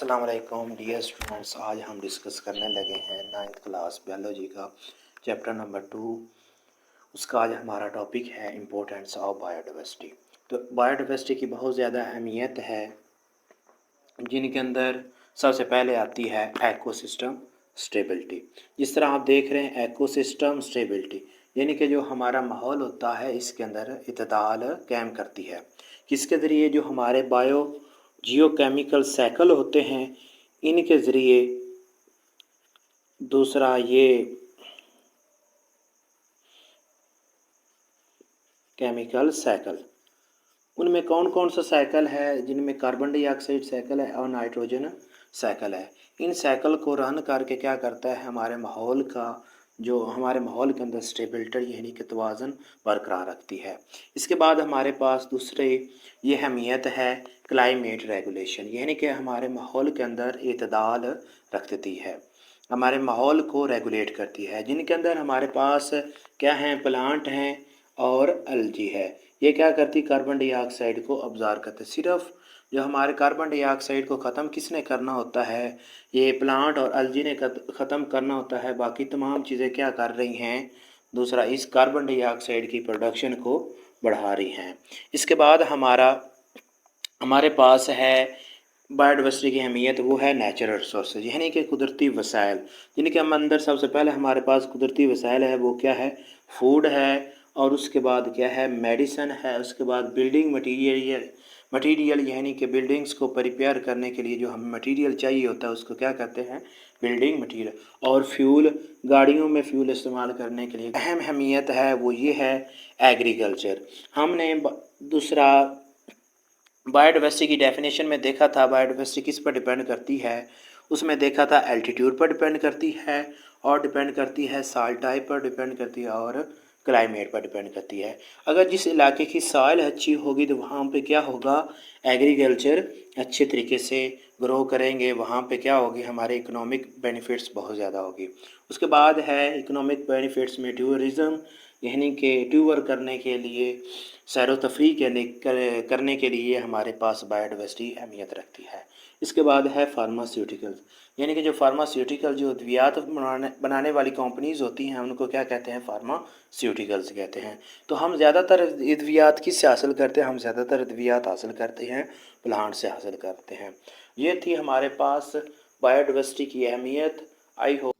अस्सलाम वालेकुम dear students. आज हम डिस्कस करने लगे हैं 9th क्लास बायोलॉजी का चैप्टर नंबर 2। उसका आज हमारा टॉपिक है इम्पोर्टेंस ऑफ बायोडाइवर्सिटी। तो बायोडाइवर्सिटी की बहुत ज़्यादा अहमियत है, जिनके अंदर सबसे पहले आती है एकोसिस्टम स्टेबिलिटी। जिस तरह आप देख रहे हैं एकोसिस्टम स्टेबिलिटी यानी कि जो हमारा माहौल होता है इसके अंदर इत्ताल कायम करती है। किसके ज़रिए? जो हमारे जियोकेमिकल साइकिल होते हैं इनके ज़रिए। दूसरा ये केमिकल साइकिल, उनमें कौन कौन सा साइकिल है? जिनमें कार्बन डाइऑक्साइड साइकिल है और नाइट्रोजन साइकिल है। इन साइकिल को रन करके क्या करता है, हमारे माहौल के अंदर स्टेबिलिटी यानी कि तवाज़ुन बरकरार रखती है। इसके बाद हमारे पास दूसरे ये अहमियत है क्लाइमेट रेगुलेशन, यानी कि हमारे माहौल के अंदर इत्ताल रखती है, हमारे माहौल को रेगुलेट करती है। जिनके अंदर हमारे पास क्या हैं, प्लांट हैं और एल्गी है। ये क्या करती, कार्बन डाइऑक्साइड को अब्ज़ॉर्ब करते। सिर्फ जो हमारे कार्बन डाइऑक्साइड को ख़त्म किसने करना होता है, ये प्लांट और एल्गी ने ख़त्म करना होता है। बाकी तमाम चीज़ें क्या कर रही हैं, दूसरा इस कार्बन डाइऑक्साइड की प्रोडक्शन को बढ़ा रही हैं। इसके बाद हमारे पास है बायोडाइवर्सिटी की अहमियत, वो है नेचुरल रिसोर्सेज यानी कि कुदरती वसाइल। जिनके हम अंदर सबसे पहले हमारे पास कुदरती वसाइल है, वो क्या है, फूड है, और उसके बाद क्या है, मेडिसन है। उसके बाद बिल्डिंग मटीरियल यानी कि बिल्डिंग्स को प्रिपेयर करने के लिए जो हमें मटीरियल चाहिए होता है उसको क्या कहते हैं, बिल्डिंग मटीरियल। और फ्यूल, गाड़ियों में फ्यूल इस्तेमाल करने के लिए अहम अहमियत है, वो ये है एग्रीकल्चर। हमने दूसरा बायोडाइवर्सिटी की डेफिनेशन में देखा था, बायोडाइवर्सिटी किस पर डिपेंड करती है, उसमें देखा था एल्टीट्यूड पर डिपेंड करती है, और डिपेंड करती है सॉइल टाइप पर डिपेंड करती है, और क्लाइमेट पर डिपेंड करती है। अगर जिस इलाके की सॉइल अच्छी होगी तो वहाँ पे क्या होगा, एग्रीकल्चर अच्छे तरीके से ग्रो करेंगे, वहाँ पे क्या होगी, हमारे इकोनॉमिक बेनिफिट्स बहुत ज़्यादा होगी। उसके बाद है इकोनॉमिक बेनिफिट्स में टूरिज़म यानी कि टूर करने के लिए, सैर व तफरी करने के लिए हमारे पास बायोडाइवर्सिटी अहमियत रखती है। इसके बाद है फार्मास्यूटिकल्स, यानी कि जो फार्मास्यूटिकल जो अद्वियात बनाने वाली कंपनीज़ होती हैं उनको क्या कहते हैं, फार्मास्यूटिकल्स कहते हैं। तो हम ज़्यादातर अद्वियात किससे हासिल करते हैं, हम ज़्यादातर अद्वियात हासिल करते हैं प्लांट से हासिल करते हैं। ये थी हमारे पास बायोडाइवर्सिटी की अहमियत। I hope